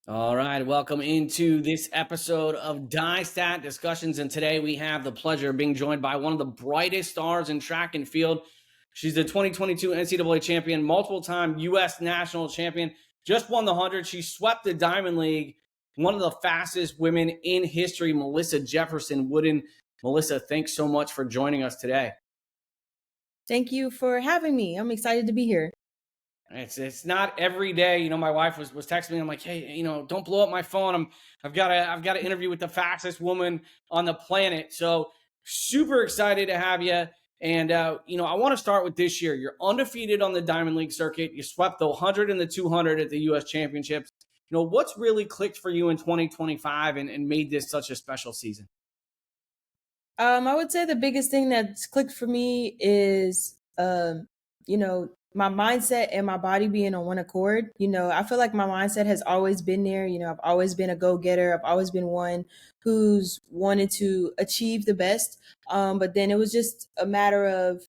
All right, welcome into this episode of Die Discussions. And today we have the pleasure of being joined by one of the brightest stars in track and field. She's the 2022 NCAA champion, multiple time U.S. national champion, just won the 100. She swept the Diamond League, one of the fastest women in history, Melissa Jefferson Wooden. Melissa, thanks so much for joining us today. Thank you for having me. I'm excited to be here. It's not every day. My wife was texting me. I'm like, hey, don't blow up my phone. I've got to interview with the fastest woman on the planet. So super excited to have you. And I want to start with this year. You're undefeated on the Diamond League circuit. You swept the 100 and the 200 at the U.S. Championships. What's really clicked for you in 2025 and made this such a special season? I would say the biggest thing that's clicked for me is, my mindset and my body being on one accord. I feel like my mindset has always been there. I've always been a go-getter. I've always been one who's wanted to achieve the best. But then it was just a matter of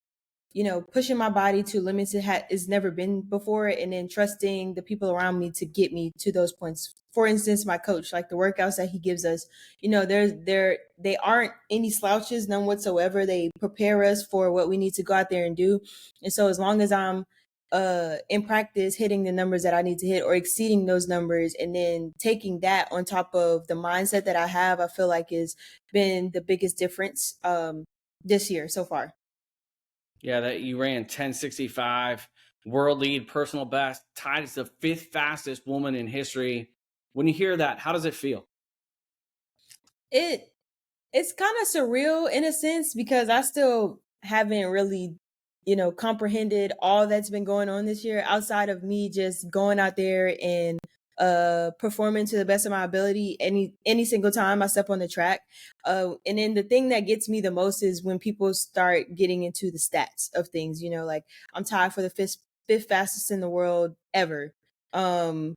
pushing my body to limits it's never been before, and then trusting the people around me to get me to those points. For instance, my coach, like the workouts that he gives us, they aren't any slouches, none whatsoever. They prepare us for what we need to go out there and do. And so as long as I'm in practice hitting the numbers that I need to hit or exceeding those numbers, and then taking that on top of the mindset that I have, I feel like has been the biggest difference this year so far. Yeah, that you ran 10:65, world lead, personal best, tied as the fifth fastest woman in history. When you hear that, how does it feel? It's kind of surreal in a sense because I still haven't really, comprehended all that's been going on this year outside of me just going out there and performing to the best of my ability any single time I step on the track. And then the thing that gets me the most is when people start getting into the stats of things, like I'm tied for the fifth fastest in the world ever. Um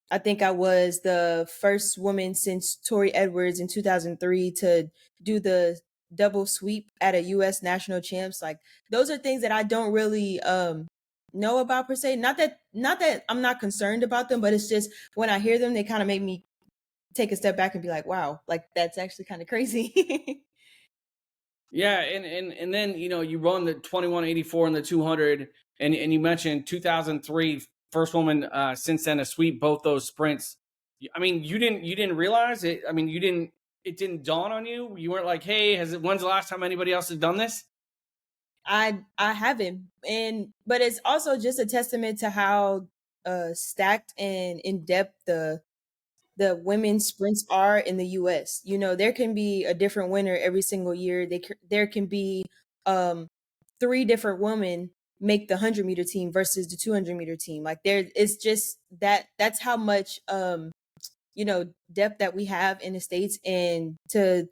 I think I was the first woman since Tori Edwards in 2003 to do the double sweep at a US national champs. Like those are things that I don't really know about per se. Not that I'm not concerned about them, but it's just when I hear them they kind of make me take a step back and be like, wow, like that's actually kind of crazy. Yeah, and then you run the 21:84 and the 200, and you mentioned 2003, first woman since then to sweep both those sprints. I mean, you didn't realize it. I mean, it didn't dawn on you. You weren't like, hey, when's the last time anybody else has done this? I haven't. But it's also just a testament to how stacked and in depth the women's sprints are in the US. There can be a different winner every single year. There can be three different women make the 100-meter team versus the 200-meter team. Like there it's just that's how much depth that we have in the states. And to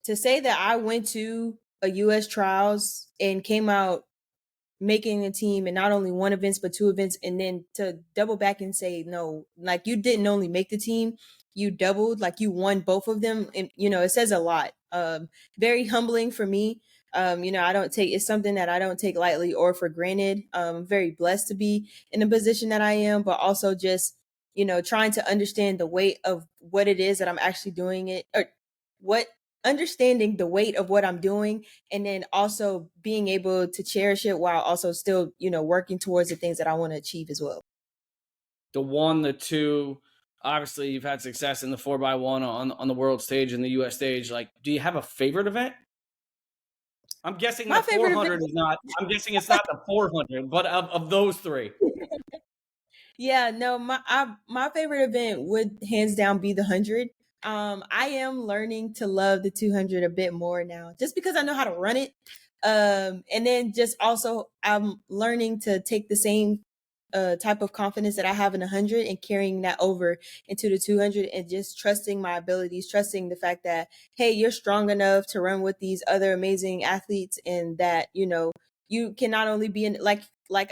say that I went to a US trials and came out making a team and not only one events but two events, and then to double back and say no, like you didn't only make the team, you doubled, like you won both of them. And it says a lot. Very humbling for me. I don't take it's something that I don't take lightly or for granted. Very blessed to be in the position that I am, but also just trying to understand the weight of what it is that I'm actually doing it, or what understanding the weight of what I'm doing, and then also being able to cherish it while also still, working towards the things that I want to achieve as well. The one, the two, obviously you've had success in the 4x1 on the world stage and the US stage. Like, do you have a favorite event? I'm guessing the My favorite 400 event, is not. I'm guessing it's not the 400, but of those three. yeah, no, my favorite event would hands down be the 100. I am learning to love the 200 a bit more now, just because I know how to run it. And then just also I'm learning to take the same type of confidence that I have in 100 and carrying that over into the 200, and just trusting my abilities, trusting the fact that, hey, you're strong enough to run with these other amazing athletes, and that, you can not only be in, like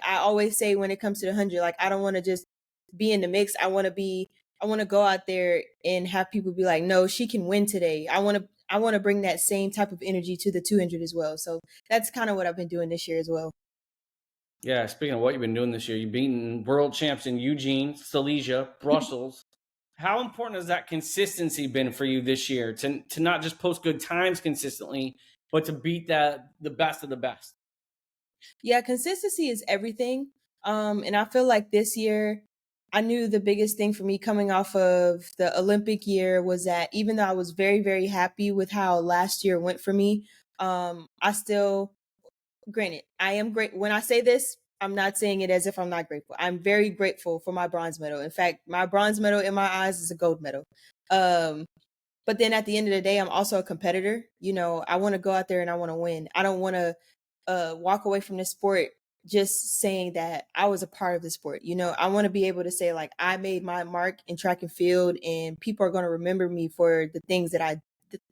I always say when it comes to the 100, like I don't want to just be in the mix. I want to go out there and have people be like, no, she can win today. I want to bring that same type of energy to the 200 as well. So that's kind of what I've been doing this year as well. Yeah, speaking of what you've been doing this year, you've beaten world champs in Eugene, Silesia, Brussels, How important has that consistency been for you this year to not just post good times consistently, but to beat the best of the best? Yeah, consistency is everything. And I feel like this year, I knew the biggest thing for me coming off of the Olympic year was that even though I was very, very happy with how last year went for me, I still, granted, I am great. When I say this, I'm not saying it as if I'm not grateful. I'm very grateful for my bronze medal. In fact, my bronze medal in my eyes is a gold medal. Um, but then at the end of the day, I'm also a competitor. You know, I want to go out there and I want to win. I don't want to walk away from this sport just saying that I was a part of the sport. You know, I want to be able to say like I made my mark in track and field, and people are going to remember me for the things that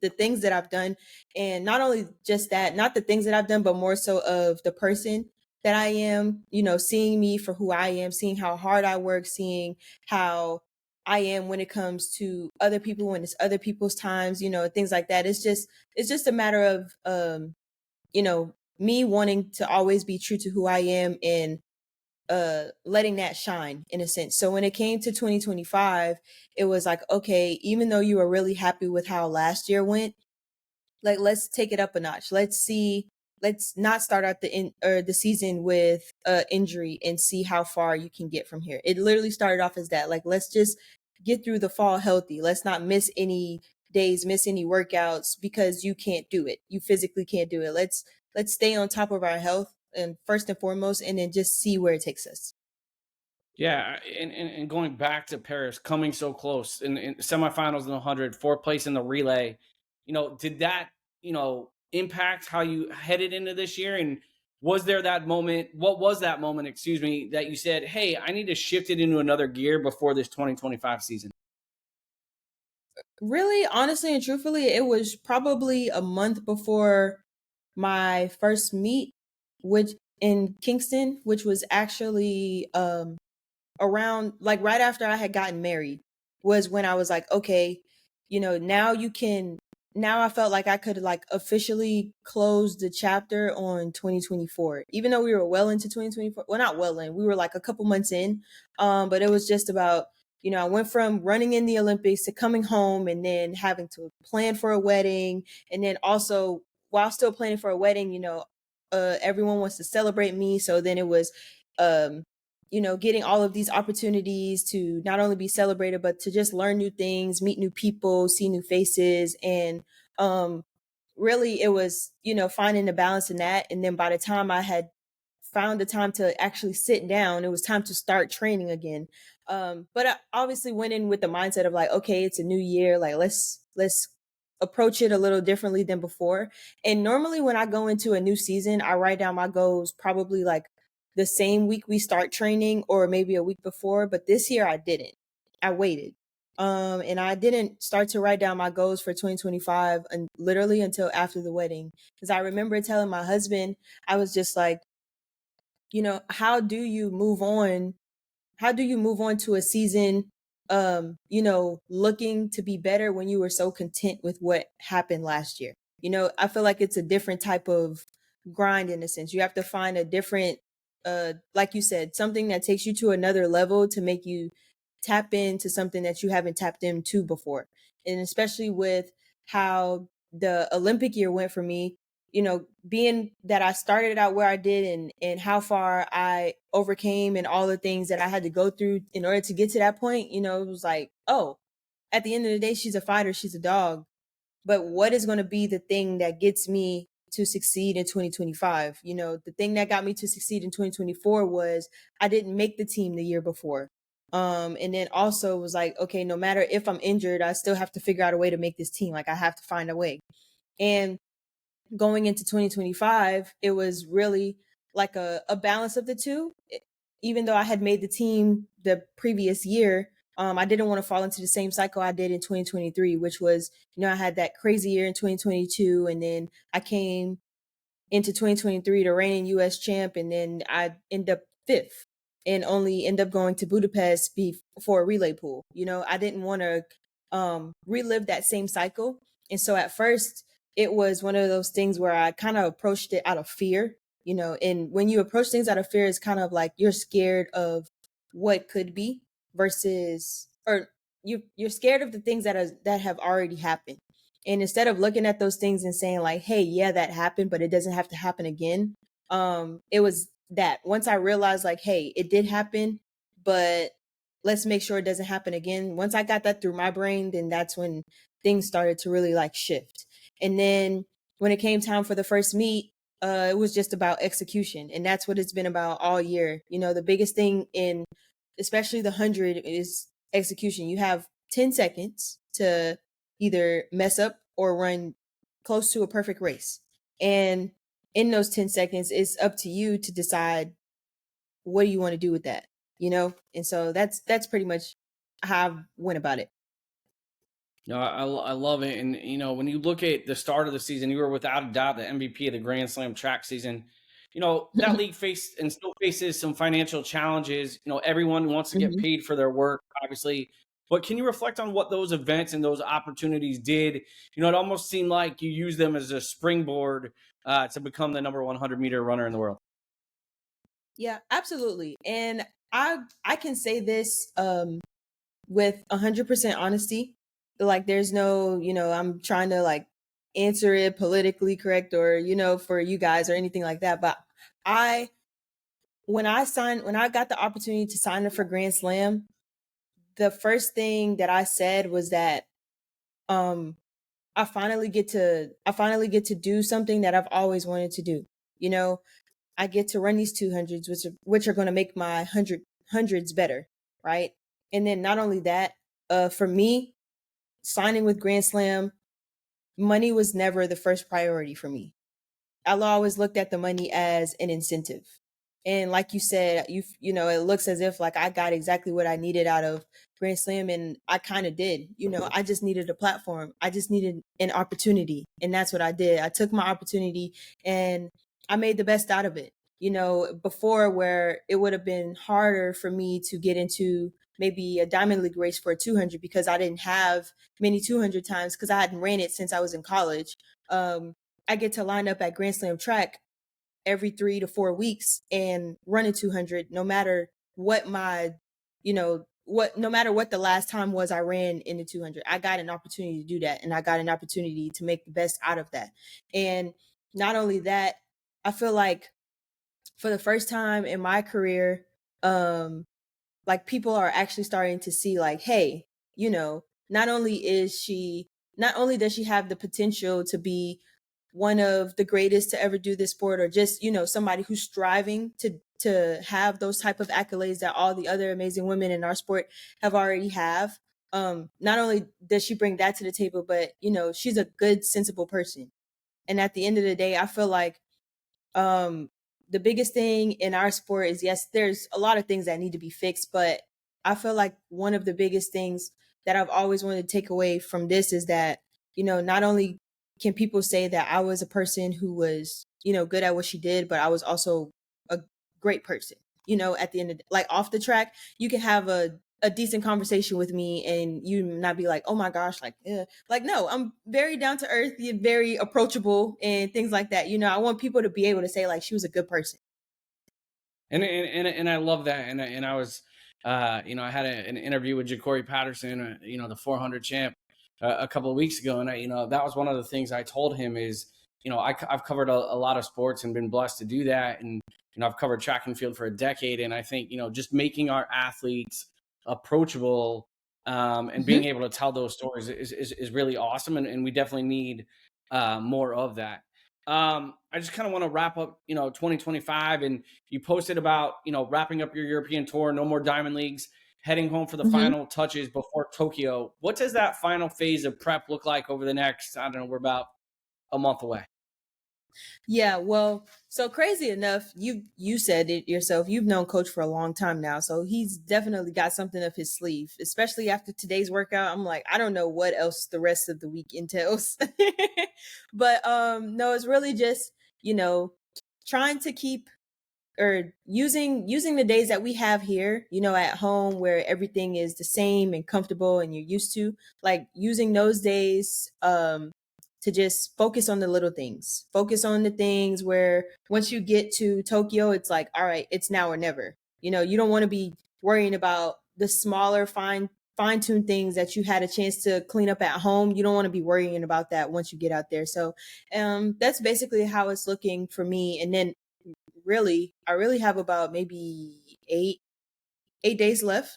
the things that I've done, and not only just that, not the things that I've done, but more so of the person that I am. You know, seeing me for who I am, seeing how hard I work, seeing how I am when it comes to other people, when it's other people's times, you know, things like that. It's just a matter of you know, me wanting to always be true to who I am and letting that shine in a sense. So when it came to 2025, it was like, okay, even though you were really happy with how last year went, like let's take it up a notch. Let's not start out the season with injury and see how far you can get from here. It literally started off as that. Like let's just get through the fall healthy. Let's not miss any days, miss any workouts because you can't do it. You physically can't do it. Let's stay on top of our health and first and foremost, and then just see where it takes us. Yeah, and going back to Paris, coming so close in semifinals in the 100, fourth place in the relay, did that, impact how you headed into this year? And was there that moment? What was that moment, excuse me, that you said, hey, I need to shift it into another gear before this 2025 season? Really, honestly and truthfully, it was probably a month before my first meet, which in Kingston, which was actually around like right after I had gotten married, was when I was like, okay, you know, now I felt like I could like officially close the chapter on 2024. Even though we were well into 2024. Well, not well in, we were like a couple months in. But it was just about, you know, I went from running in the Olympics to coming home and then having to plan for a wedding. And then also while still planning for a wedding, you know, everyone wants to celebrate me. So then it was um you know, getting all of these opportunities to not only be celebrated, but to just learn new things, meet new people, see new faces. And um, really, it was, you know, finding the balance in that. And then by the time I had found the time to actually sit down, it was time to start training again. But I obviously went in with the mindset of like, okay, it's a new year. Like, let's approach it a little differently than before. And normally when I go into a new season, I write down my goals probably like the same week we start training or maybe a week before, but this year I didn't. I waited. And I didn't start to write down my goals for 2025 and literally until after the wedding. Because I remember telling my husband, I was just like, you know, how do you move on to a season you know, looking to be better when you were so content with what happened last year? You know, I feel like it's a different type of grind in a sense. You have to find a different like you said, something that takes you to another level to make you tap into something that you haven't tapped into before. And especially with how the Olympic year went for me, you know, being that I started out where I did and how far I overcame and all the things that I had to go through in order to get to that point, you know, it was like, oh, at the end of the day, she's a fighter, she's a dog. But what is going to be the thing that gets me to succeed in 2025? You know, the thing that got me to succeed in 2024 was I didn't make the team the year before. And then also was like, okay, no matter if I'm injured, I still have to figure out a way to make this team. Like I have to find a way. And going into 2025, it was really like a balance of the two. Even though I had made the team the previous year, I didn't want to fall into the same cycle I did in 2023, which was, you know, I had that crazy year in 2022, and then I came into 2023 to reigning US champ, and then I end up fifth and only end up going to Budapest for a relay pool. You know, I didn't want to relive that same cycle. And so at first, it was one of those things where I kind of approached it out of fear, you know, and when you approach things out of fear, it's kind of like you're scared of what could be versus, or you're scared of the things that have already happened. And instead of looking at those things and saying like, hey, yeah, that happened, but it doesn't have to happen again. It was that once I realized like, hey, it did happen, but let's make sure it doesn't happen again. Once I got that through my brain, then that's when things started to really like shift. And then when it came time for the first meet, it was just about execution. And that's what it's been about all year. You know, the biggest thing in especially the 100 is execution. You have 10 seconds to either mess up or run close to a perfect race. And in those 10 seconds, it's up to you to decide what do you want to do with that, you know? And so that's pretty much how I went about it. No, I love it. And, when you look at the start of the season, you were without a doubt the MVP of the Grand Slam track season. That league faced and still faces some financial challenges. Everyone wants to get Mhm. paid for their work, obviously. But can you reflect on what those events and those opportunities did? It almost seemed like you used them as a springboard to become the number 100-meter runner in the world. Yeah, absolutely. And I can say this with 100% honesty. Like there's no, I'm trying to like answer it politically correct or, for you guys or anything like that. But I, when I got the opportunity to sign up for Grand Slam, the first thing that I said was that, um, I finally get to do something that I've always wanted to do. You know, I get to run these 200s, which are going to make my hundreds better. Right. And then not only that, for me, signing with Grand Slam, money was never the first priority for me. I always looked at the money as an incentive. And like you said, it looks as if like I got exactly what I needed out of Grand Slam and I kind of did. I just needed a platform. I just needed an opportunity. And that's what I did. I took my opportunity and I made the best out of it. Before where it would have been harder for me to get into maybe a Diamond League race for a 200 because I didn't have many 200 times because I hadn't ran it since I was in college. I get to line up at Grand Slam track every 3 to 4 weeks and run a 200 no matter what no matter what the last time was I ran in the 200. I got an opportunity to do that and I got an opportunity to make the best out of that. And not only that, I feel like for the first time in my career, like people are actually starting to see like, hey, not only not only does she have the potential to be one of the greatest to ever do this sport or just, somebody who's striving to have those type of accolades that all the other amazing women in our sport have already have. Not only does she bring that to the table, but she's a good, sensible person. And at the end of the day, I feel like um the biggest thing in our sport is yes, there's a lot of things that need to be fixed, but I feel like one of the biggest things that I've always wanted to take away from this is that, not only can people say that I was a person who was, good at what she did, but I was also a great person. At the end of like off the track, you can have a decent conversation with me and you not be like, oh my gosh, like, like, no, I'm very down to earth, very approachable and things like that. I want people to be able to say like she was a good person. And I love that. And I was, I had an interview with Ja'Cory Patterson, the 400 champ, a couple of weeks ago, and that was one of the things I told him is, I've covered a lot of sports and been blessed to do that, and I've covered track and field for a decade, and I think just making our athletes approachable and being Mhm. able to tell those stories is really awesome, and we definitely need more of that. I just kind of want to wrap up, 2025, and you posted about, wrapping up your European tour, no more Diamond Leagues, heading home for the Mhm. final touches before Tokyo. What does that final phase of prep look like over the next, I don't know, we're about a month away. Yeah, well, so crazy enough, you said it yourself. You've known coach for a long time now, so he's definitely got something up his sleeve. Especially after today's workout, I'm like, I don't know what else the rest of the week entails. But no, it's really just, you know, trying to keep or using the days that we have here, at home where everything is the same and comfortable and you're used to, like using those days to just focus on the little things. Focus on the things where once you get to Tokyo, it's like, all right, it's now or never. You don't want to be worrying about the smaller fine tune things that you had a chance to clean up at home. You don't want to be worrying about that once you get out there. So that's basically how it's looking for me. And then I really have about maybe 8 days left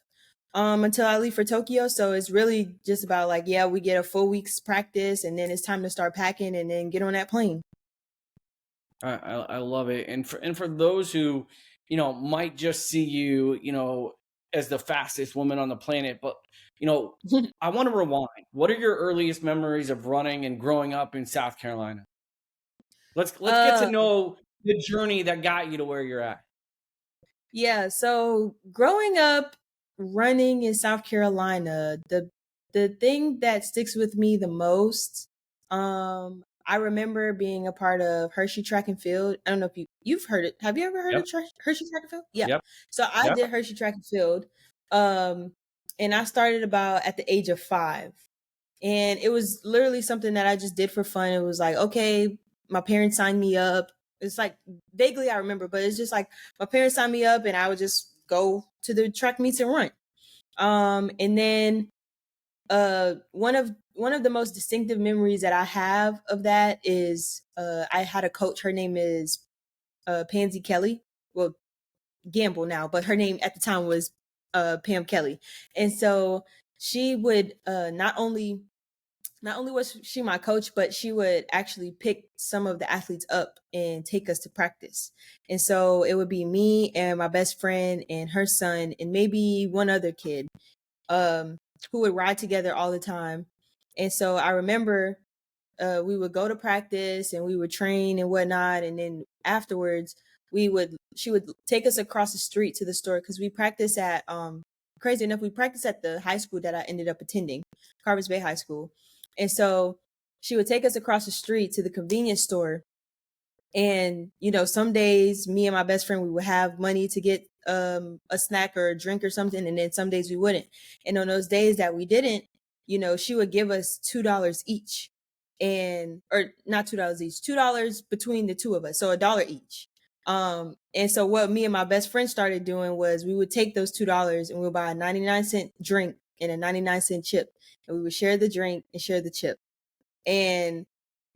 until I leave for Tokyo. So it's really just about like, yeah, we get a full week's practice and then it's time to start packing and then get on that plane. I love it. And for those who, might just see you, as the fastest woman on the planet, but I want to rewind. What are your earliest memories of running and growing up in South Carolina? Let's get to uh, know the journey that got you to where you're at. yeah. So growing up running in South Carolina, the thing that sticks with me the most, I remember being a part of Hershey Track and Field. I don't know if you've heard it. Have you ever heard of Yep. Hershey Track and Field? Yeah. Yep. So I Yep. did Hershey Track and Field, um, and I started about at the age of 5, and it was literally something that I just did for fun. It was like, okay, my parents signed me up. It's like vaguely I remember, but it's just like my parents signed me up and I would just go to the track meets and run. And then one of the most distinctive memories that I have of that is I had a coach. Her name is Pansy Kelly. Well, Gamble now, but her name at the time was Pam Kelly. And so she would not only was she my coach, but she would actually pick some of the athletes up and take us to practice. And so it would be me and my best friend and her son and maybe one other kid, um, who would ride together all the time. And so I remember we would go to practice and we would train and whatnot. And then afterwards, she would take us across the street to the store because we practice at, crazy enough, we practice at the high school that I ended up attending, Carvers Bay High School. And so she would take us across the street to the convenience store. And, some days me and my best friend, we would have money to get a snack or a drink or something. And then some days we wouldn't. And on those days that we didn't, she would give us $2 each, or not $2 each, $2 between the two of us. So $1 each. And so what me and my best friend started doing was we would take those $2 and we would buy a 99-cent drink and a 99-cent chip. And we would share the drink and share the chip. And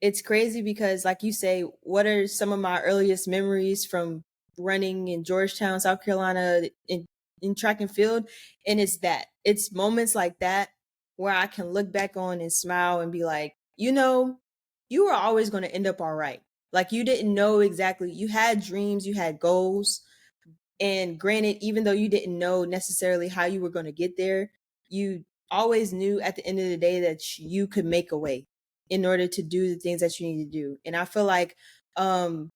it's crazy because, like you say, what are some of my earliest memories from running in Georgetown, South Carolina, in track and field? And it's moments like that where I can look back on and smile and be like, you were always going to end up all right. Like, you didn't know exactly, you had dreams, you had goals. And granted, even though you didn't know necessarily how you were going to get there, you always knew at the end of the day that you could make a way in order to do the things that you need to do. And I feel like the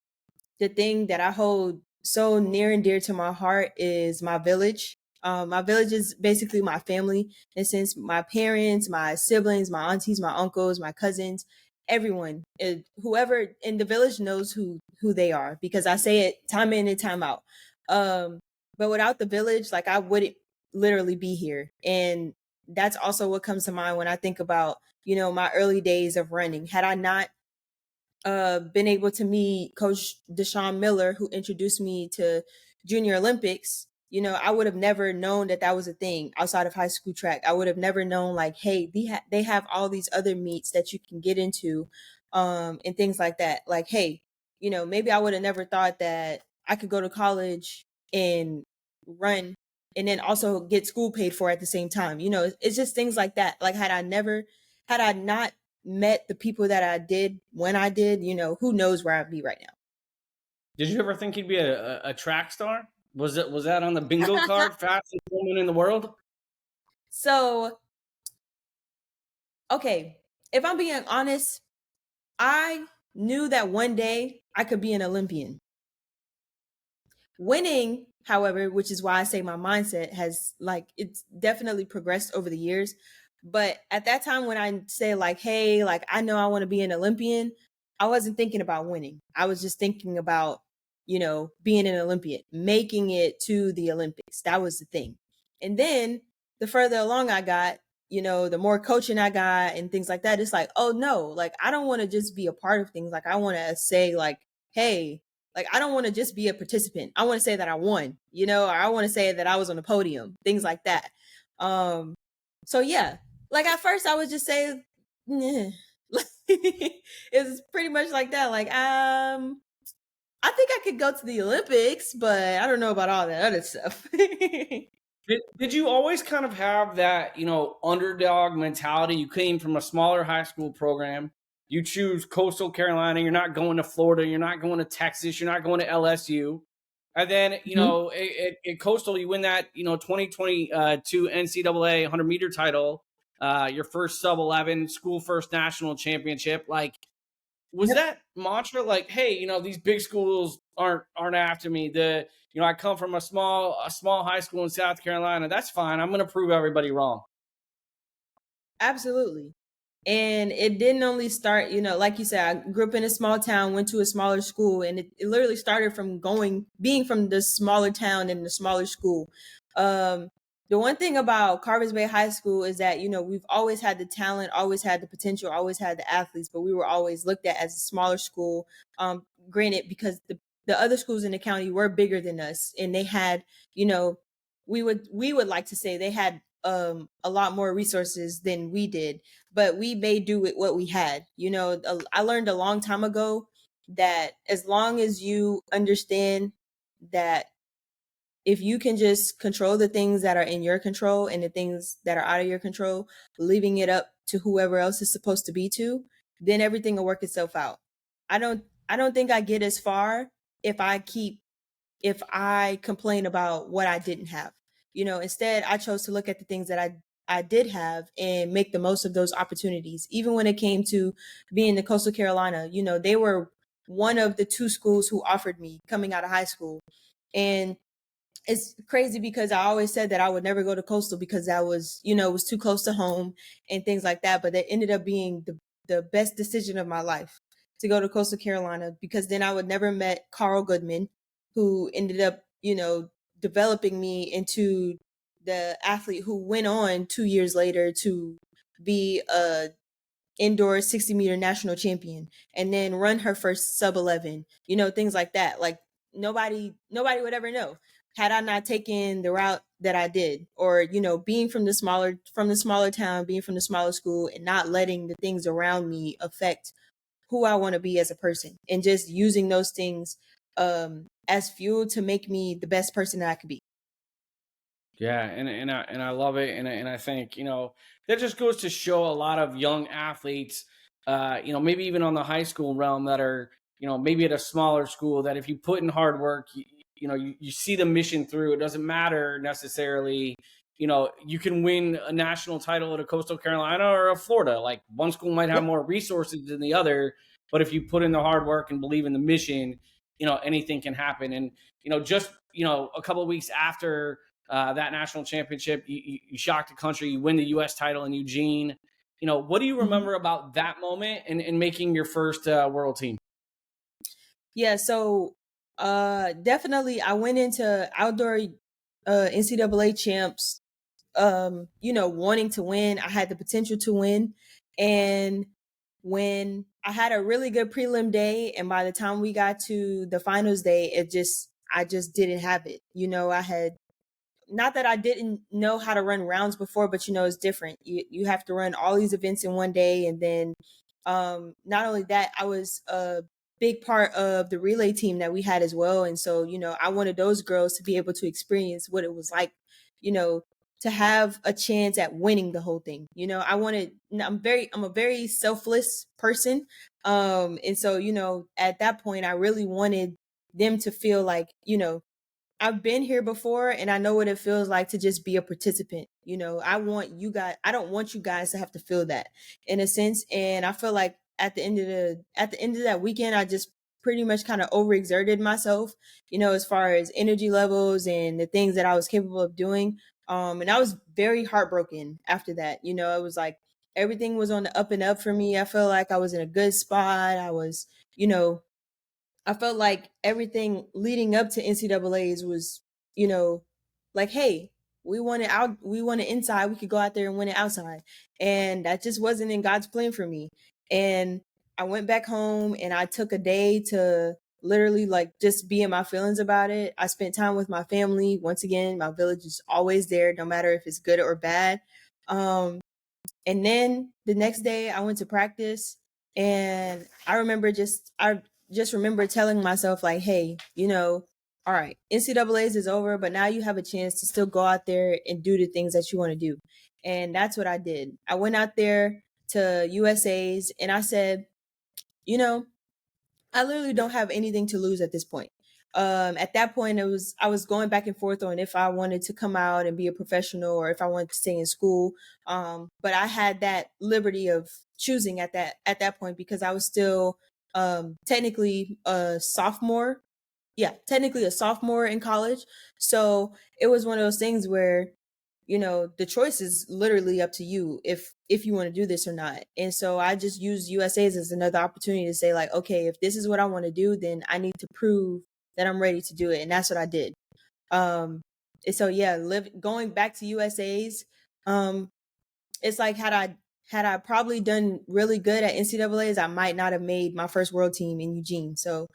thing that I hold so near and dear to my heart is my village. My village is basically my family. And since my parents, my siblings, my aunties, my uncles, my cousins, everyone, whoever in the village knows who they are because I say it time in and time out. But without the village, like, I wouldn't literally be here. And that's also what comes to mind when I think about, my early days of running. Had I not been able to meet Coach Deshaun Miller, who introduced me to Junior Olympics, I would have never known that that was a thing outside of high school track. I would have never known, like, hey, they have all these other meets that you can get into, and things like that. Like, hey, maybe I would have never thought that I could go to college and run and then also get school paid for at the same time. It's just things like that. Like, had I not met the people that I did when I did, who knows where I'd be right now. Did you ever think you'd be a track star? Was that on the bingo card? Fastest woman in the world? So, okay, if I'm being honest, I knew that one day I could be an Olympian. Winning, however, which is why I say my mindset has, like, it's definitely progressed over the years. But at that time when I say, like, hey, like, I know I want to be an Olympian, I wasn't thinking about winning. I was just thinking about, being an Olympian, making it to the Olympics. That was the thing. And then the further along I got, the more coaching I got and things like that, it's like, oh no, like, I don't want to just be a part of things. Like, I want to say, like, hey, like, I don't want to just be a participant. I want to say that I won, or I want to say that I was on the podium, things like that. So yeah, like at first I would just say, nah. It's pretty much like that. Like, I think I could go to the Olympics, but I don't know about all that other stuff. Did you always kind of have that, underdog mentality? You came from a smaller high school program. You choose Coastal Carolina. You're not going to Florida. You're not going to Texas. You're not going to LSU. And then, Mhm. at Coastal, you win that, 2022 NCAA 100-meter title, your first sub 11, school first national championship. Like, was Yep. that mantra like, hey, these big schools aren't after me? I come from a small high school in South Carolina. That's fine. I'm going to prove everybody wrong. Absolutely. And it didn't only start, like you said, I grew up in a small town, went to a smaller school, and it literally started from being from the smaller town and the smaller school. Um, the one thing about Carvers Bay High School is that, we've always had the talent, always had the potential, always had the athletes, but we were always looked at as a smaller school. Granted, because the other schools in the county were bigger than us, and they had, you know, we would like to say they had a lot more resources than we did, but we made do with what we had. I learned a long time ago that as long as you understand that if you can just control the things that are in your control and the things that are out of your control, leaving it up to whoever else is supposed to be to, then everything will work itself out. I don't think I get as far if I complain about what I didn't have. Instead I chose to look at the things that I did have and make the most of those opportunities. Even when it came to being the Coastal Carolina, they were one of the two schools who offered me coming out of high school. And it's crazy because I always said that I would never go to Coastal because that was, it was too close to home and things like that. But that ended up being the best decision of my life to go to Coastal Carolina, because then I would never met Carl Goodman, who ended up, developing me into the athlete who went on 2 years later to be a indoor 60-meter national champion and then run her first sub 11, things like that. Like nobody would ever know had I not taken the route that I did, or being from the smaller town, being from the smaller school, and not letting the things around me affect who I want to be as a person, and just using those things as fuel to make me the best person that I could be. Yeah, and I love it, and I think that just goes to show a lot of young athletes, maybe even on the high school realm that are maybe at a smaller school, that if you put in hard work, you see the mission through. It doesn't matter necessarily. You can win a national title at a Coastal Carolina or a Florida. Like, one school might have Yep. more resources than the other, but if you put in the hard work and believe in the mission, anything can happen. And just a couple of weeks after that national championship, you shocked the country. You win the U.S. title in Eugene. What do you Mhm. remember about that moment and making your first world team? Yeah, so definitely I went into outdoor NCAA champs, wanting to win. I had the potential to win. And when I had a really good prelim day, and by the time we got to the finals day, I just didn't have it. I had, not that I didn't know how to run rounds before, but it's different. You have to run all these events in one day, and then not only that, I was a big part of the relay team that we had as well. And so, I wanted those girls to be able to experience what it was like, you know, to have a chance at winning the whole thing. I'm a very selfless person. And so, at that point I really wanted them to feel like, I've been here before and I know what it feels like to just be a participant. I don't want you guys to have to feel that, in a sense. And I feel like at the end of that weekend, I just pretty much kind of overexerted myself, as far as energy levels and the things that I was capable of doing. And I was very heartbroken after that. It was like everything was on the up and up for me. I felt like I was in a good spot. You know, I felt like everything leading up to NCAA's was, you know, like, hey, we want it inside, we could go out there and win it outside. And that just wasn't in God's plan for me. And I went back home and I took a day to literally like just be in my feelings about it. I spent time with my family. Once again, my village is always there, no matter if it's good or bad. Um, and then the next day I went to practice, and I just remember telling myself like, hey, all right, NCAA's is over, but now you have a chance to still go out there and do the things that you want to do. And that's what I did. I went out there to USA's and I said, you know, I literally don't have anything to lose at this point. At that point, I was going back and forth on if I wanted to come out and be a professional or if I wanted to stay in school. But I had that liberty of choosing at that point because I was still technically a sophomore. Yeah, technically a sophomore in college. So it was one of those things where the choice is literally up to you if you want to do this or not. And so I just use USA's as another opportunity to say like, okay, if this is what I want to do, then I need to prove that I'm ready to do it. And that's what I did. And so yeah, going back to USA's, it's like had I probably done really good at NCAA's, I might not have made my first world team in Eugene. So,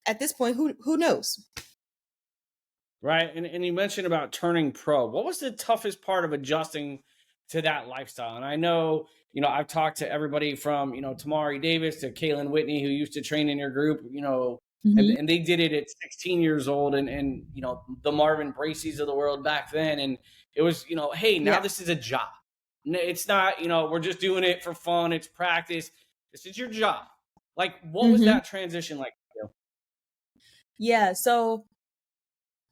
at this point, who knows? Right. And you mentioned about turning pro. What was the toughest part of adjusting to that lifestyle? And I know, I've talked to everybody from, Tamari Davis to Kaylin Whitney, who used to train in your group, Mhm. and they did it at 16 years old and, the Marvin Bracy's of the world back then. And it was, hey, now Yeah. this is a job. It's not, we're just doing it for fun. It's practice. This is your job. Like, what was Mhm. that transition like for you? Yeah. So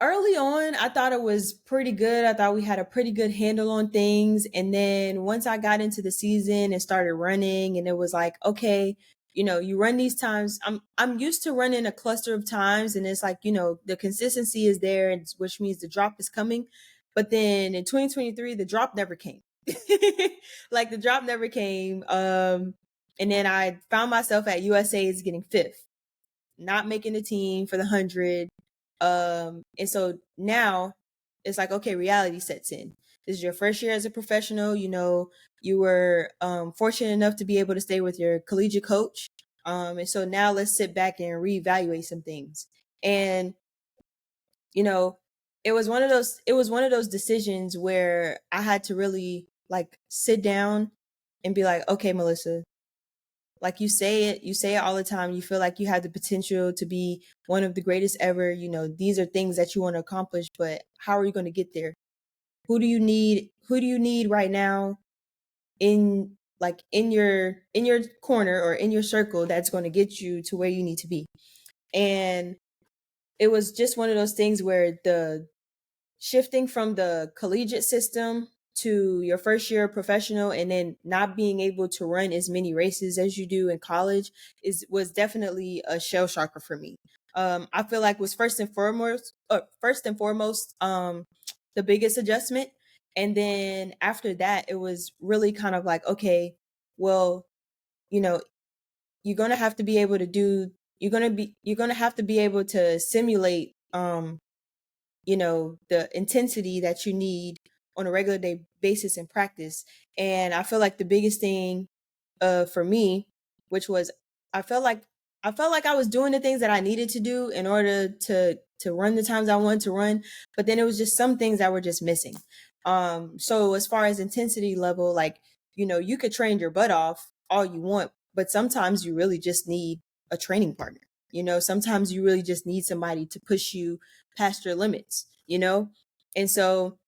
early on, I thought it was pretty good. I thought we had a pretty good handle on things. And then once I got into the season and started running, and it was like, okay, you run these times. I'm used to running a cluster of times, and it's like, the consistency is there, which means the drop is coming. But then in 2023, the drop never came. Like the drop never came. And then I found myself at USA's getting fifth, not making the team for the 100. And so now it's like, okay, reality sets in. This is your first year as a professional. You were fortunate enough to be able to stay with your collegiate coach. And so now let's sit back and reevaluate some things. And you know, it was one of those decisions where I had to really like sit down and be like, okay, Melissa, like you say it all the time. You feel like you have the potential to be one of the greatest ever. These are things that you want to accomplish, but how are you going to get there? Who do you need right now in in your corner or in your circle that's going to get you to where you need to be? And it was just one of those things where the shifting from the collegiate system to your first year professional and then not being able to run as many races as you do in college was definitely a shell shocker for me. I feel like was first and foremost the biggest adjustment. And then after that, it was really kind of like, okay, well, you know, you're gonna have to be able to do you're gonna have to be able to simulate the intensity that you need on a regular day basis in practice. And I feel like the biggest thing for me, which was I felt like I felt like I was doing the things that I needed to do in order to run the times I wanted to run, but then it was just some things that were just missing. So as far as intensity level, like, you could train your butt off all you want, but sometimes you really just need a training partner. Sometimes you really just need somebody to push you past your limits. And so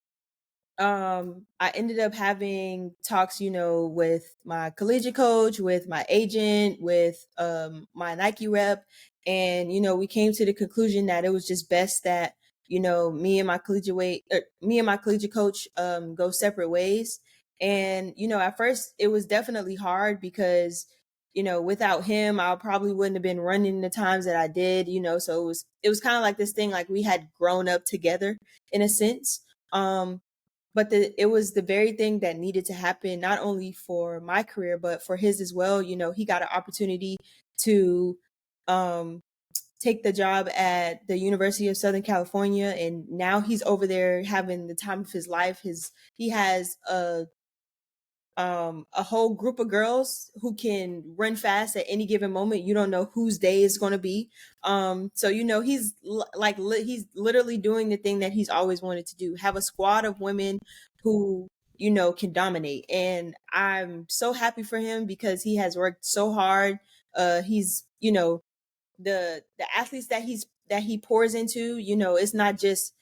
I ended up having talks, with my collegiate coach, with my agent, with my Nike rep, and we came to the conclusion that it was just best that me and my me and my collegiate coach go separate ways. And at first it was definitely hard because without him I probably wouldn't have been running the times that I did. So it was kind of like this thing, like we had grown up together in a sense. But it was the very thing that needed to happen, not only for my career but for his as well. He got an opportunity to um take the job at the University of Southern California, and now he's over there having the time of his life. He has a whole group of girls who can run fast at any given moment. You don't know whose day is going to be. So he's literally doing the thing that he's always wanted to do: have a squad of women who can dominate. And I'm so happy for him because he has worked so hard. He's, the athletes that he pours into, it's not just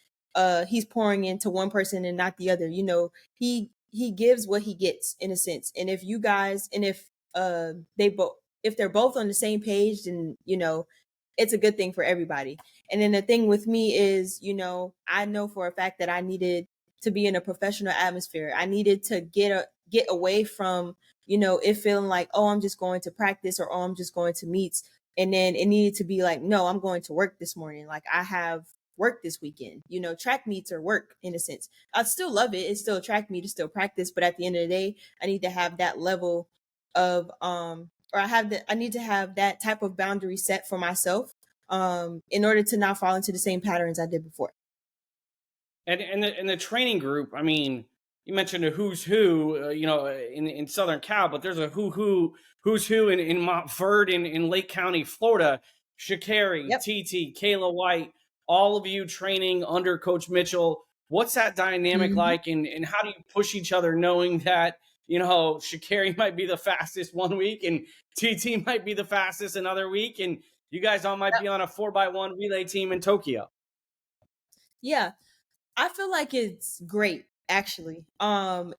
he's pouring into one person and not the other. He gives what he gets in a sense. And if you guys and if they both if they're both on the same page, then it's a good thing for everybody. And then the thing with me is, I know for a fact that I needed to be in a professional atmosphere. I needed to get away from, it feeling like, oh, I'm just going to practice, or oh, I'm just going to meets. And then it needed to be like, no, I'm going to work this morning. Like, I have work this weekend. Track meets are work in a sense. I still love it. It's still a track meet, it's still practice. But at the end of the day, I need to have that level of or I need to have that type of boundary set for myself in order to not fall into the same patterns I did before. And the training group, I mean, you mentioned a who's who, in Southern Cal, but there's a who's who in Montverde in Lake County, Florida. Sha'Carri, Yep. TT, Kayla White, all of you training under Coach Mitchell. What's that dynamic like, and how do you push each other, knowing that Sha'Carri might be the fastest one week and TT might be the fastest another week, and you guys all might be on a 4x1 relay team in Tokyo? Yeah. I feel like it's great, actually.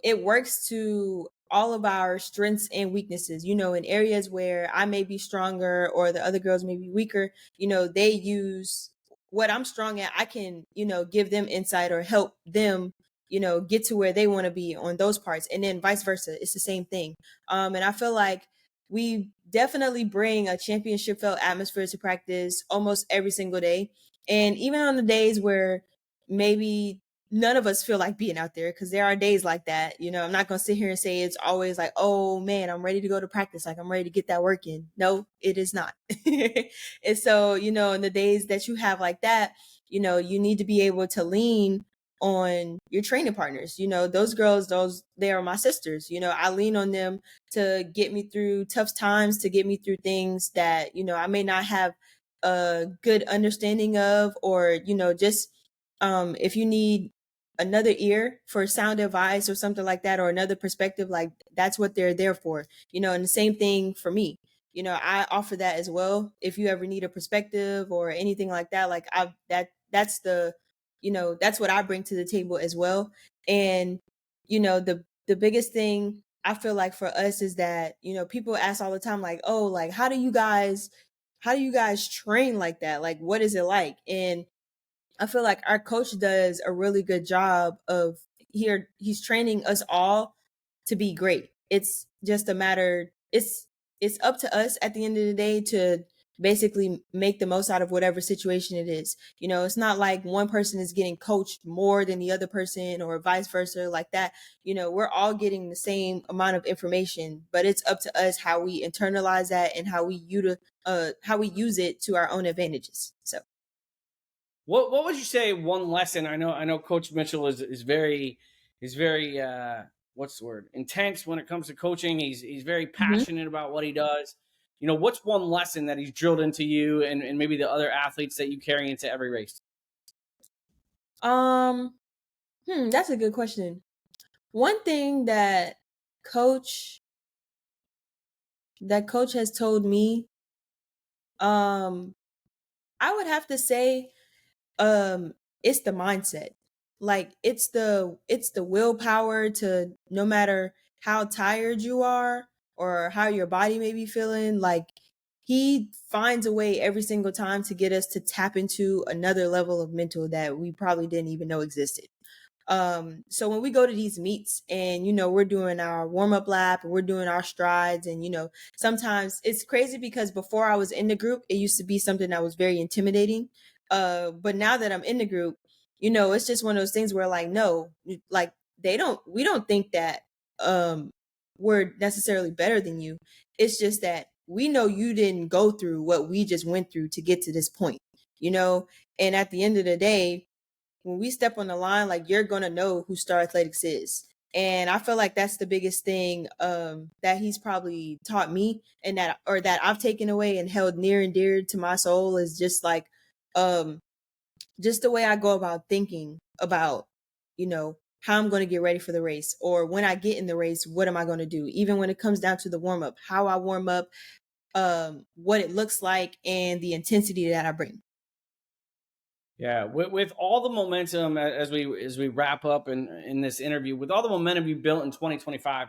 It works to all of our strengths and weaknesses. In areas where I may be stronger or the other girls may be weaker, they use what I'm strong at. I can, give them insight or help them, get to where they want to be on those parts. And then vice versa. It's the same thing. And I feel like we definitely bring a championship felt atmosphere to practice almost every single day. And even on the days where maybe none of us feel like being out there, because there are days like that. I'm not going to sit here and say it's always like, oh man, I'm ready to go to practice. Like, I'm ready to get that work in. No, it is not. And so, in the days that you have like that, you need to be able to lean on your training partners. Those girls, they are my sisters. I lean on them to get me through tough times, to get me through things that, I may not have a good understanding of, or, just if you need another ear for sound advice or something like that, or another perspective, like, that's what they're there for. And the same thing for me. I offer that as well. If you ever need a perspective or anything like that, like, that's that's what I bring to the table as well. And the biggest thing I feel like for us is that, people ask all the time, like, oh, like, how do you guys train like that? Like, what is it like? And I feel like our coach does a really good job of he's training us all to be great. It's just a matter, it's up to us at the end of the day to basically make the most out of whatever situation it is. It's not like one person is getting coached more than the other person or vice versa like that. We're all getting the same amount of information, but it's up to us how we internalize that and how we use it to our own advantages. So What would you say one lesson? I know Coach Mitchell is very what's the word, intense when it comes to coaching. He's very passionate about what he does. What's one lesson that he's drilled into you and maybe the other athletes that you carry into every race? That's a good question. One thing coach coach has told me, I would have to say, it's the mindset. Like, it's the willpower to, no matter how tired you are or how your body may be feeling, like, he finds a way every single time to get us to tap into another level of mental that we probably didn't even know existed. So when we go to these meets and, we're doing our warm up lap and we're doing our strides, and, sometimes it's crazy because before I was in the group, it used to be something that was very intimidating. But now that I'm in the group, it's just one of those things where, like, no, like, we don't think that, we're necessarily better than you. It's just that we know you didn't go through what we just went through to get to this point, and at the end of the day, when we step on the line, like, you're gonna know who Star Athletics is. And I feel like that's the biggest thing that he's probably taught me, and that I've taken away and held near and dear to my soul, is just like just the way I go about thinking about, how I'm going to get ready for the race, or when I get in the race, what am I going to do? Even when it comes down to the warm up, how I warm up, what it looks like, and the intensity that I bring. Yeah, with all the momentum as we wrap up in this interview, with all the momentum you built in 2025,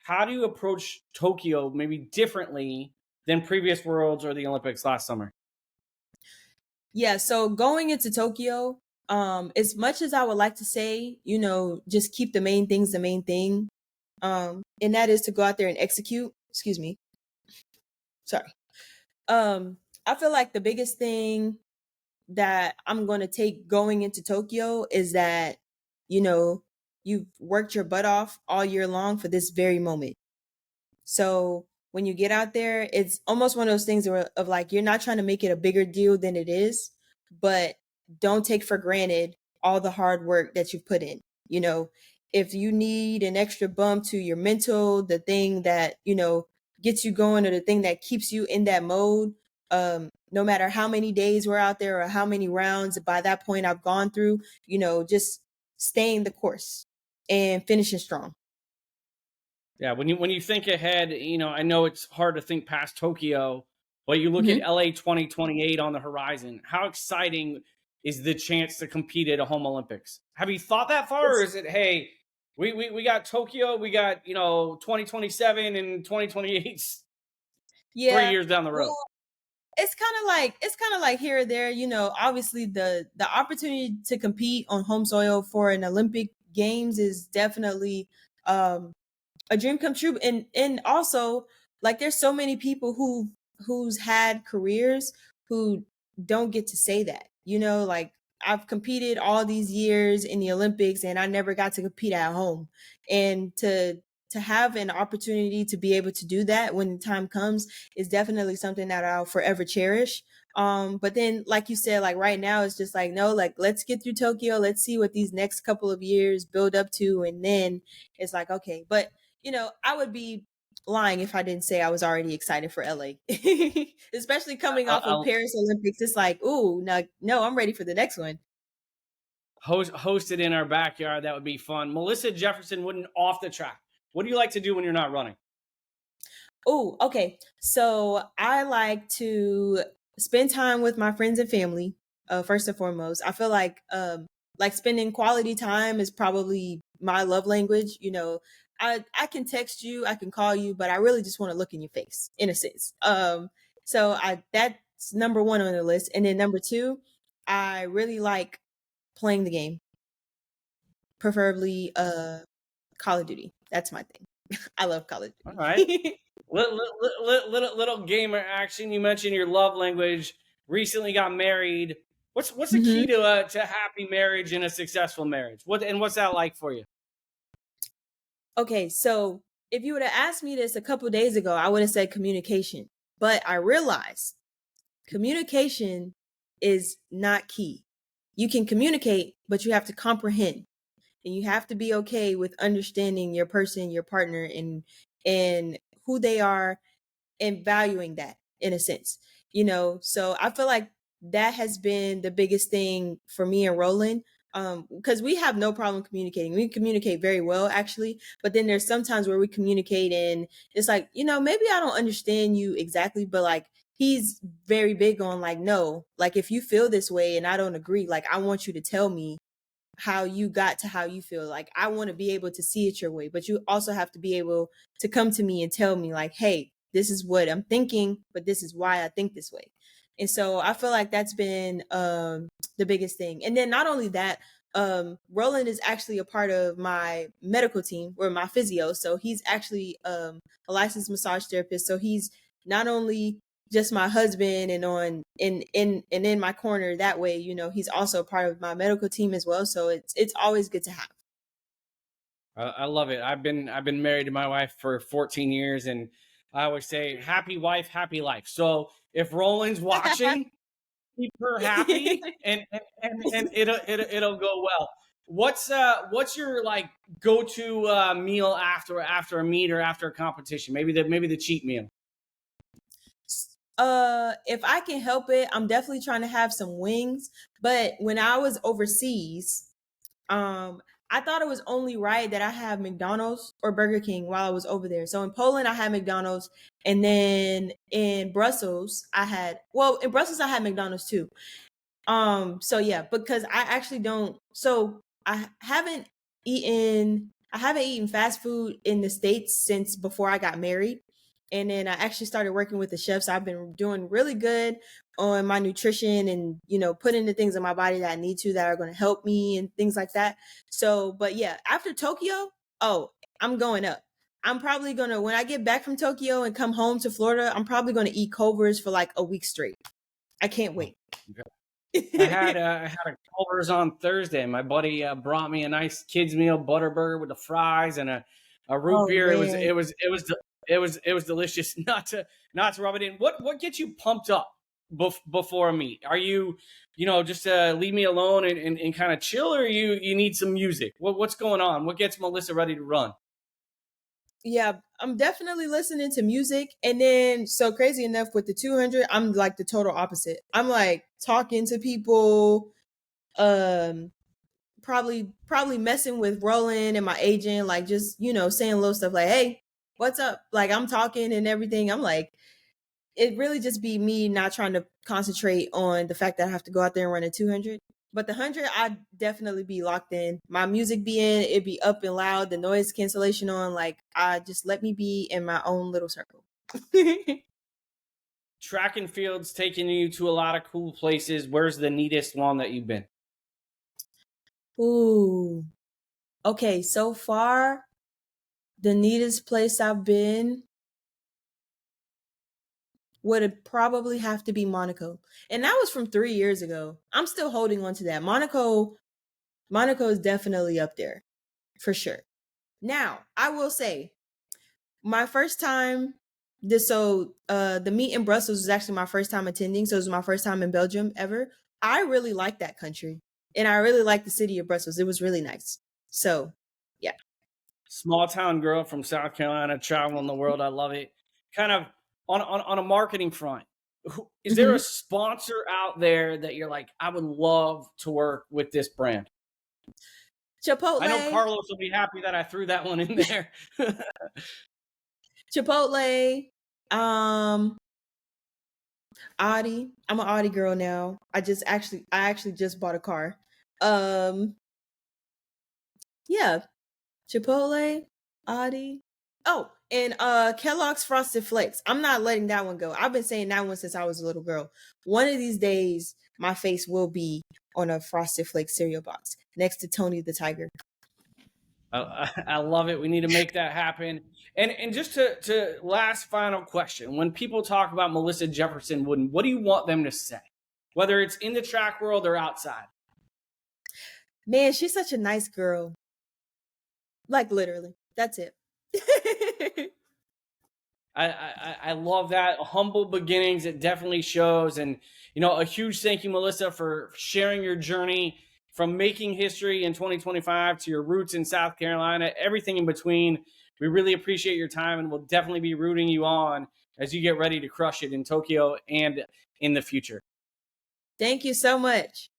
how do you approach Tokyo maybe differently than previous Worlds or the Olympics last summer? Yeah, so going into Tokyo, as much as I would like to say, just keep the main things the main thing, and that is to go out there and execute. Excuse me. Sorry. I feel like the biggest thing that I'm going to take going into Tokyo is that, you know, you've worked your butt off all year long for this very moment. So when you get out there, it's almost one of those things of like, you're not trying to make it a bigger deal than it is, but don't take for granted all the hard work that you've put in. You know, if you need an extra bump to your mental, the thing that, gets you going, or the thing that keeps you in that mode, no matter how many days we're out there or how many rounds by that point I've gone through, just staying the course and finishing strong. Yeah, when you think ahead, I know it's hard to think past Tokyo, but you look at LA 2028 on the horizon. How exciting is the chance to compete at a home Olympics? Have you thought that far, or is it, hey, we got Tokyo, we got 2027 and 2028, 3 Yeah. years down the road? Well, it's kind of like here or there. Obviously the opportunity to compete on home soil for an Olympic Games is definitely um a dream come true. And also, like, there's so many people who's had careers who don't get to say that. Like, I've competed all these years in the Olympics and I never got to compete at home. And to have an opportunity to be able to do that when the time comes is definitely something that I'll forever cherish. But then, like you said, like right now, it's just like, no, like, let's get through Tokyo. Let's see what these next couple of years build up to. And then it's like, okay, but I would be lying if I didn't say I was already excited for LA. Especially coming off of I'll Paris Olympics. It's like, ooh, no, I'm ready for the next one. host it in our backyard. That would be fun. Melissa Jefferson wouldn't off the track. What do you like to do when you're not running? Oh, okay. So I like to spend time with my friends and family, first and foremost. I feel like spending quality time is probably my love language. I can text you, I can call you, but I really just want to look in your face, in a sense. So I that's number one on the list. And then number two, I really like playing the game, preferably Call of Duty. That's my thing. I love Call of All right. Duty. Little gamer action. You mentioned your love language. Recently got married. What's the key to happy marriage and a successful marriage? What's that like for you? Okay, so if you would have asked me this a couple days ago, I would have said communication. But I realized communication is not key. You can communicate, but you have to comprehend. And you have to be okay with understanding your person, your partner, and who they are, and valuing that in a sense. So I feel like that has been the biggest thing for me and Roland. Because we have no problem communicating. We communicate very well, actually. But then there's sometimes where we communicate and it's like, maybe I don't understand you exactly, but like he's very big on like, no, like if you feel this way and I don't agree, like I want you to tell me how you got to how you feel. Like I want to be able to see it your way, but you also have to be able to come to me and tell me like, hey, this is what I'm thinking, but this is why I think this way. And so I feel like that's been the biggest thing. And then not only that, Roland is actually a part of my medical team or my physio. So he's actually a licensed massage therapist. So he's not only just my husband and on in my corner that way, he's also part of my medical team as well. So it's always good to have. I love it. I've been married to my wife for 14 years, and I always say, "Happy wife, happy life." So if Roland's watching, keep her happy, and it'll go well. What's your like go to meal after a meet or after a competition? Maybe the cheat meal. If I can help it, I'm definitely trying to have some wings. But when I was overseas, I thought it was only right that I have McDonald's or Burger King while I was over there. So in Poland, I had McDonald's, and then in Brussels, in Brussels I had McDonald's too. So yeah, because I actually don't. So I haven't eaten fast food in the States since before I got married. And then I actually started working with the chefs. I've been doing really good on my nutrition and, putting the things in my body that I need to that are going to help me and things like that. So, but yeah, after Tokyo, oh, I'm going up. I'm probably going to, when I get back from Tokyo and come home to Florida, I'm probably going to eat Culver's for like a week straight. I can't wait. I had a Culver's on Thursday. My buddy brought me a nice kids meal butter burger with the fries and a root Oh beer. man. It was delicious. Not to rub it in. What gets you pumped up before a meet? Are you just leave me alone and kind of chill, or you need some music? What's going on? What gets Melissa ready to run? Yeah, I'm definitely listening to music. And then, so crazy enough, with the 200, I'm like the total opposite. I'm like talking to people, um, probably messing with Roland and my agent, like just, saying little stuff like, hey, what's up? Like I'm talking and everything. I'm like, it really just be me not trying to concentrate on the fact that I have to go out there and run a 200. But the 100, I'd definitely be locked in. My music be in, it'd be up and loud, the noise cancellation on. Like, I just let me be in my own little circle. Track and field's taking you to a lot of cool places. Where's the neatest one that you've been? Ooh. Okay, so far, the neatest place I've been would probably have to be Monaco. And that was from 3 years ago. I'm still holding on to that. Monaco is definitely up there for sure. Now, I will say my first time the meet in Brussels was actually my first time attending, so it was my first time in Belgium ever. I really liked that country and I really liked the city of Brussels. It was really nice. So, yeah. Small town girl from South Carolina traveling the world. I love it. Kind of on a marketing front, is there a sponsor out there that you're like, I would love to work with this brand? Chipotle. I know Carlos will be happy that I threw that one in there. Chipotle. Audi. I'm an Audi girl now. I actually just bought a car. Yeah. Chipotle, Audi. Oh, and Kellogg's Frosted Flakes. I'm not letting that one go. I've been saying that one since I was a little girl. One of these days, my face will be on a Frosted Flakes cereal box next to Tony the Tiger. I love it. We need to make that happen. And just to last final question, when people talk about Melissa Jefferson Wooden, what do you want them to say? Whether it's in the track world or outside. Man, she's such a nice girl. Like literally. That's it. I love that. Humble beginnings. It definitely shows. And, a huge thank you, Melissa, for sharing your journey from making history in 2025 to your roots in South Carolina, everything in between. We really appreciate your time, and we'll definitely be rooting you on as you get ready to crush it in Tokyo and in the future. Thank you so much.